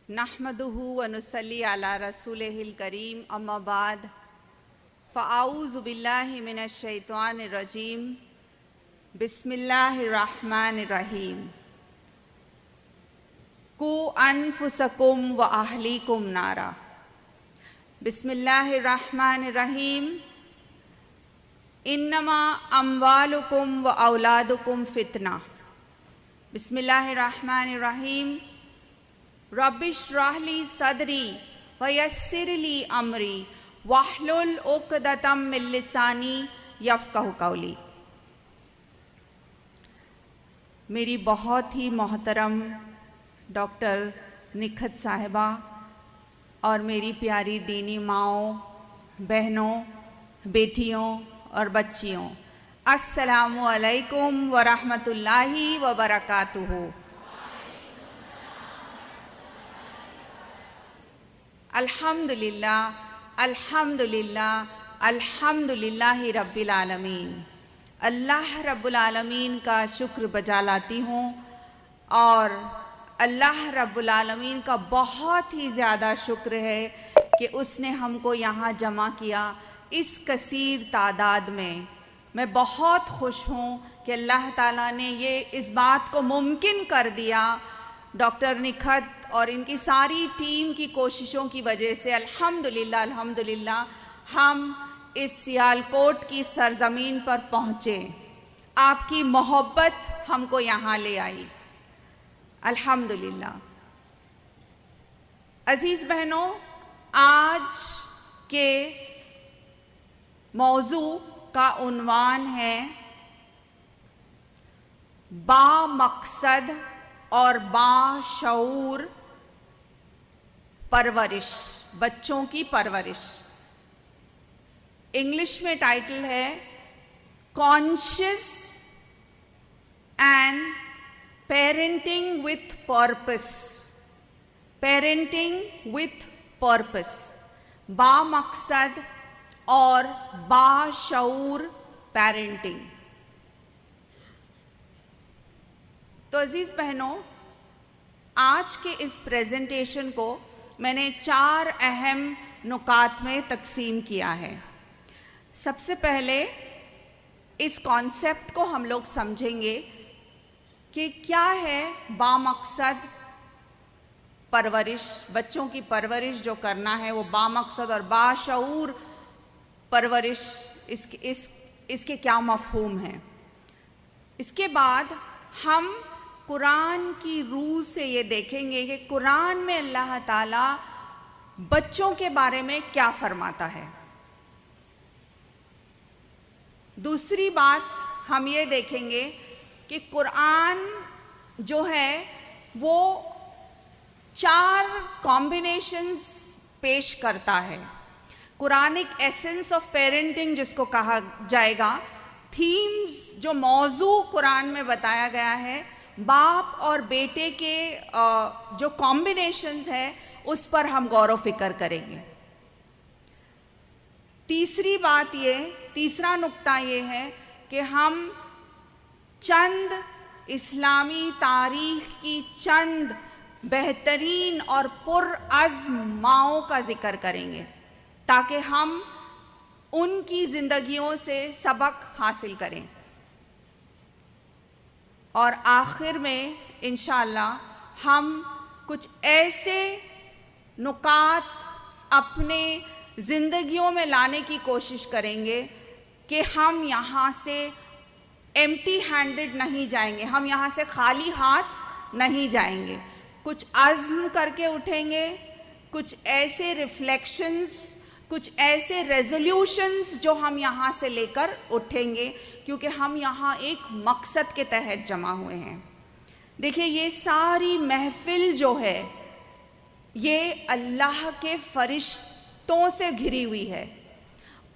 نحمدہ ونصلی علی رسولہ الکریم اما بعد فاعوذ باللہ من الشیطان الرجیم بسم اللہ الرحمن الرحیم قوا انفسکم واہلیکم نارا بسم اللہ الرحمن الرحیم انما اموالکم واولادکم فتنہ بسم اللہ الرحمن الرحیم رب اشرح لی صدری ویسر لی امری واحلل عقدۃ من لسانی یفقہوا قولی۔ میری بہت ہی محترم ڈاکٹر نکھت صاحبہ اور میری پیاری دینی ماؤں، بہنوں، بیٹیوں اور بچیوں، السلام علیکم ورحمۃ اللہ وبرکاتہ۔ الحمدللہ الحمدللہ الحمدللہ رب العالمین۔ اللہ رب العالمین کا شکر بجا لاتی ہوں اور اللہ رب العالمین کا بہت ہی زیادہ شکر ہے کہ اس نے ہم کو یہاں جمع کیا اس کثیر تعداد میں۔ میں بہت خوش ہوں کہ اللہ تعالیٰ نے اس بات کو ممکن کر دیا ڈاکٹر نکھت اور ان کی ساری ٹیم کی کوششوں کی وجہ سے۔ الحمدللہ الحمدللہ ہم اس سیالکوٹ کی سرزمین پر پہنچے، آپ کی محبت ہم کو یہاں لے آئی، الحمدللہ۔ عزیز بہنوں، آج کے موضوع کا عنوان ہے با مقصد اور باشعور پرورش، بچوں کی پرورش۔ انگلش میں ٹائٹل ہے conscious and parenting with purpose, parenting with purpose, با مقصد اور باشعور پیرنٹنگ۔ تو عزیز بہنوں، آج کے اس پریزنٹیشن کو میں نے 4 اہم نکات میں تقسیم کیا ہے۔ سب سے پہلے اس کانسیپٹ کو ہم لوگ سمجھیں گے کہ کیا ہے با مقصد پرورش، بچوں کی پرورش جو کرنا ہے وہ با مقصد اور باشعور پرورش، اس کے کیا مفہوم ہیں۔ اس کے بعد ہم قرآن کی روح سے یہ دیکھیں گے کہ قرآن میں اللہ تعالیٰ بچوں کے بارے میں کیا فرماتا ہے۔ دوسری بات ہم یہ دیکھیں گے کہ قرآن جو ہے وہ 4 کمبینیشنز پیش کرتا ہے۔ قرآنک ایسنس آف پیرنٹنگ جس کو کہا جائے گا، تھیمز جو موضوع قرآن میں بتایا گیا ہے، باپ اور بیٹے کے جو کمبینیشنز ہیں اس پر ہم غور و فکر کریں گے۔ تیسرا نقطہ یہ ہے کہ ہم چند اسلامی تاریخ کی چند بہترین اور پرعزم ماؤں کا ذکر کریں گے تاکہ ہم ان کی زندگیوں سے سبق حاصل کریں، اور آخر میں انشاءاللہ ہم کچھ ایسے نکات اپنے زندگیوں میں لانے کی کوشش کریں گے کہ ہم یہاں سے ایمٹی ہینڈڈ نہیں جائیں گے، ہم یہاں سے خالی ہاتھ نہیں جائیں گے، کچھ عزم کر کے اٹھیں گے، کچھ ایسے ریفلیکشنز، کچھ ایسے ریزولوشنز جو ہم یہاں سے لے کر اٹھیں گے، کیونکہ ہم یہاں ایک مقصد کے تحت جمع ہوئے ہیں۔ دیکھیں، یہ ساری محفل جو ہے یہ اللہ کے فرشتوں سے گھری ہوئی ہے،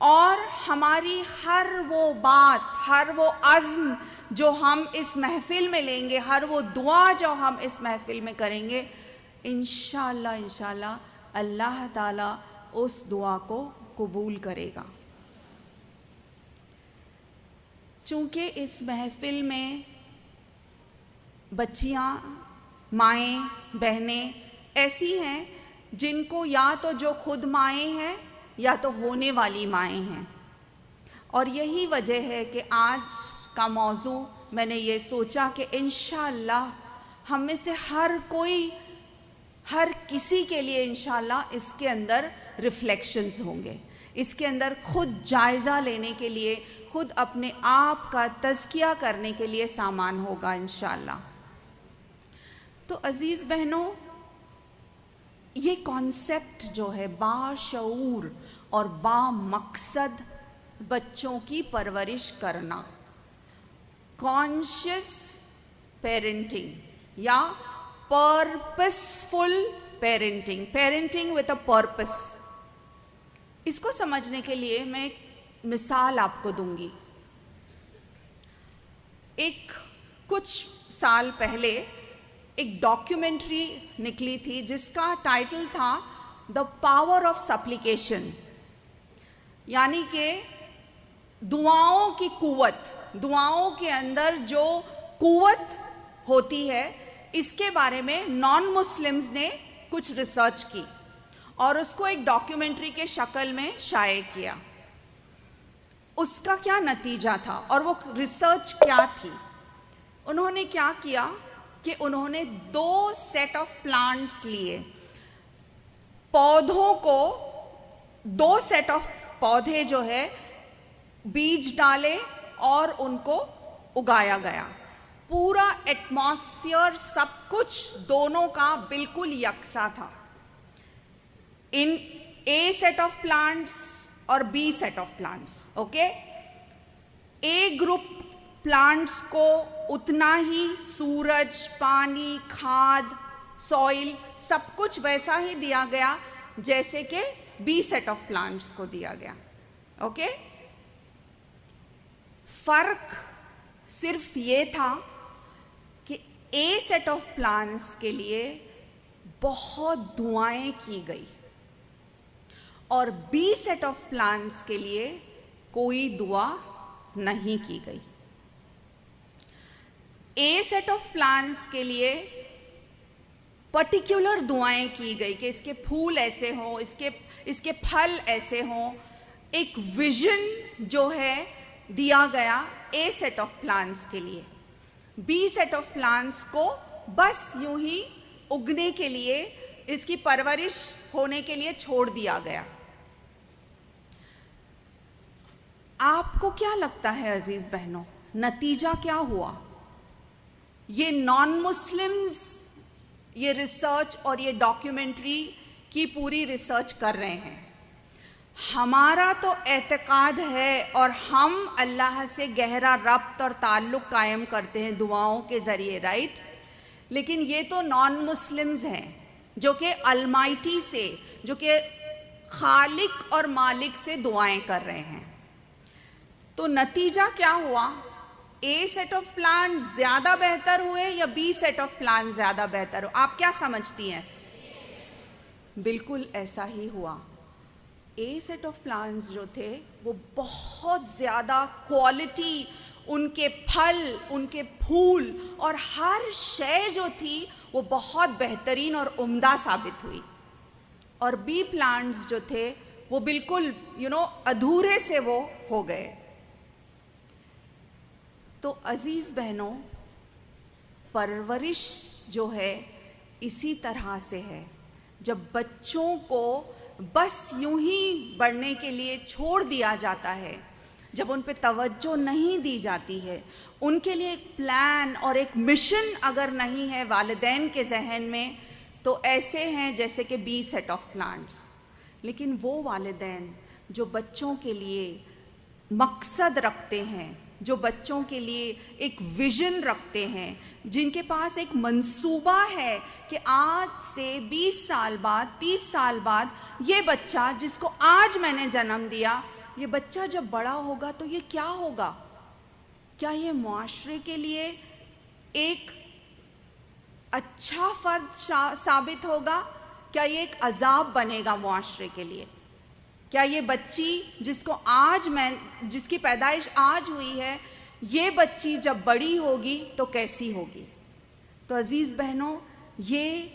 اور ہماری ہر وہ بات، ہر وہ عزم جو ہم اس محفل میں لیں گے، ہر وہ دعا جو ہم اس محفل میں کریں گے، انشاءاللہ اللہ تعالیٰ اس دعا کو قبول کرے گا۔ چونکہ اس محفل میں بچیاں، مائیں، بہنیں ایسی ہیں جن کو یا تو جو خود مائیں ہیں یا تو ہونے والی مائیں ہیں. اور یہی وجہ ہے کہ آج کا موضوع میں نے یہ سوچا کہ انشاءاللہ ہم میں سے ہر کسی کے لیے انشاءاللہ اس کے اندر ریفلیکشنز ہوں گے، اس کے اندر خود جائزہ لینے کے لیے، خود اپنے آپ کا تزکیہ کرنے کے لیے سامان ہوگا انشاءاللہ. تو عزیز بہنوں، یہ کانسیپٹ جو ہے باشعور اور با مقصد بچوں کی پرورش کرنا، کانشیس پیرنٹنگ یا purposeful parenting, parenting with a purpose, اس کو سمجھنے کے لیے میں ایک مثال آپ کو دوں گی. کچھ سال پہلے ایک ڈاکیومنٹری نکلی تھی جس کا ٹائٹل تھا دا پاور آف سپلیکیشن، یعنی کہ دعاؤں کی قوت، دعاؤں کے اندر جو قوت ہوتی ہے، اس کے بارے میں نان مسلمز نے کچھ ریسرچ کی اور اس کو ایک ڈاکیومنٹری کے شکل میں شائع کیا. اس کا کیا نتیجہ تھا اور وہ ریسرچ کیا تھی؟ انہوں نے کیا کیا کہ انہوں نے 2 سیٹ آف پلانٹس لیے، پودوں کو 2 سیٹ آف پودے جو ہے بیج ڈالے اور ان کو اگایا گیا. پورا ایٹماسفیئر سب کچھ دونوں کا بالکل یکساں تھا. In A set of plants اور B set of plants, okay. A group plants کو اتنا ہی سورج، پانی، کھاد، سوئل سب کچھ ویسا ہی دیا گیا جیسے کہ بی سیٹ آف پلانٹس کو دیا گیا، اوکے. فرق صرف یہ تھا کہ اے سیٹ آف پلانٹس کے لیے بہت دعائیں کی گئی اور بی سیٹ آف پلانٹس کے لیے کوئی دعا نہیں کی گئی. اے سیٹ آف پلانٹس کے لیے پرٹیکولر دعائیں کی گئی کہ اس کے پھول ایسے ہوں، اس کے پھل ایسے ہوں. ایک ویژن جو ہے دیا گیا اے سیٹ آف پلانٹس کے لیے. بی سیٹ آف پلانٹس کو بس یوں ہی اگنے کے لیے، اس کی پرورش ہونے کے لیے چھوڑ دیا گیا. آپ کو کیا لگتا ہے عزیز بہنوں، نتیجہ کیا ہوا؟ یہ نان مسلمز یہ ریسرچ اور یہ ڈاکیومنٹری کی پوری ریسرچ کر رہے ہیں. ہمارا تو اعتقاد ہے اور ہم اللہ سے گہرا ربط اور تعلق قائم کرتے ہیں دعاؤں کے ذریعے، رائٹ. لیکن یہ تو نان مسلمز ہیں جو کہ المائٹی سے، جو کہ خالق اور مالک سے دعائیں کر رہے ہیں. تو نتیجہ کیا ہوا؟ اے سیٹ آف پلانٹ زیادہ بہتر ہوئے یا بی سیٹ آف پلانٹ زیادہ بہتر ہو؟ آپ کیا سمجھتی ہیں؟ بالکل ایسا ہی ہوا. اے سیٹ آف پلانٹس جو تھے وہ بہت زیادہ کوالٹی، ان کے پھل، ان کے پھول اور ہر شے جو تھی وہ بہت بہترین اور عمدہ ثابت ہوئی. اور بی پلانٹس جو تھے وہ بالکل ادھورے سے وہ ہو گئے. تو عزیز بہنوں، پرورش جو ہے اسی طرح سے ہے. جب بچوں کو بس یوں ہی بڑھنے کے لیے چھوڑ دیا جاتا ہے، جب ان پہ توجہ نہیں دی جاتی ہے، ان کے لیے ایک پلان اور ایک مشن اگر نہیں ہے والدین کے ذہن میں، تو ایسے ہیں جیسے کہ بی سیٹ آف پلانٹس. لیکن وہ والدین جو بچوں کے لیے مقصد رکھتے ہیں، جو بچوں کے لیے ایک ویژن رکھتے ہیں، جن کے پاس ایک منصوبہ ہے کہ آج سے 20 سال بعد، 30 سال بعد یہ بچہ جس کو آج میں نے جنم دیا، یہ بچہ جب بڑا ہوگا تو یہ کیا ہوگا؟ کیا یہ معاشرے کے لیے ایک اچھا فرد ثابت ہوگا؟ کیا یہ ایک عذاب بنے گا معاشرے کے لیے؟ کیا یہ بچی جس کی پیدائش آج ہوئی ہے، یہ بچی جب بڑی ہوگی تو کیسی ہوگی؟ تو عزیز بہنوں، یہ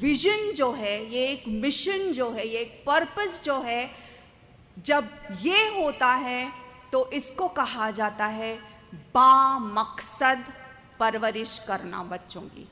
ویژن جو ہے، یہ ایک مشن جو ہے، یہ ایک پرپس جو ہے، جب یہ ہوتا ہے تو اس کو کہا جاتا ہے با مقصد پرورش کرنا بچوں کی.